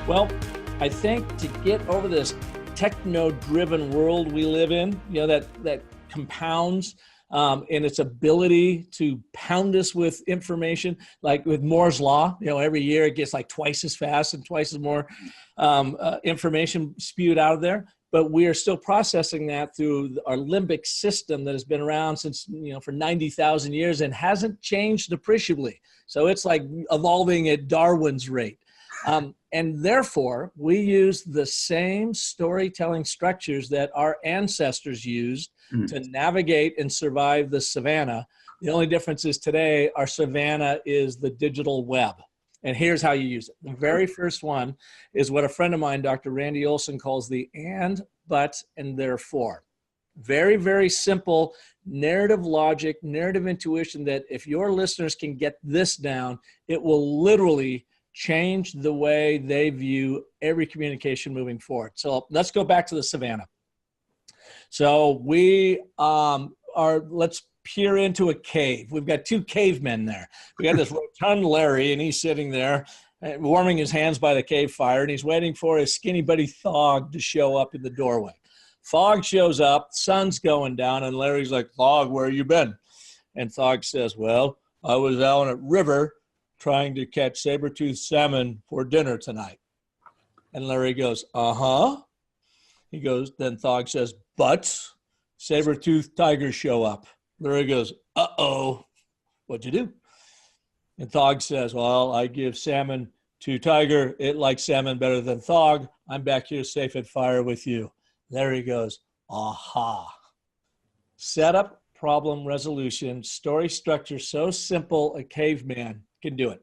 Well, I think to get over this techno-driven world we live in, that compounds in its ability to pound us with information, like with Moore's Law, every year it gets like twice as fast and twice as more information spewed out of there. But we are still processing that through our limbic system that has been around since, for 90,000 years and hasn't changed appreciably. So it's like evolving at Darwin's rate. And therefore, we use the same storytelling structures that our ancestors used to navigate and survive the savannah. The only difference is today, our savannah is the digital web. And here's how you use it. The very first one is what a friend of mine, Dr. Randy Olson, calls the and, but, and therefore. Very, very simple narrative logic, narrative intuition that if your listeners can get this down, it will literally change the way they view every communication moving forward. So let's go back to the savannah. So we let's peer into a cave. We've got two cavemen there. We got this rotund Larry, and he's sitting there warming his hands by the cave fire, and he's waiting for his skinny buddy Thog to show up in the doorway. Thog shows up, sun's going down, and Larry's like, "Thog, where you been?" And Thog says, "Well, I was out at river trying to catch saber-toothed salmon for dinner tonight." And Larry goes, "Uh-huh." He goes, then Thog says, "But saber-toothed tigers show up." Larry goes, "Uh-oh, what'd you do?" And Thog says, "Well, I give salmon to tiger. It likes salmon better than Thog. I'm back here safe at fire with you." Larry goes, "Aha." Setup, problem resolution, story structure so simple a caveman can do it.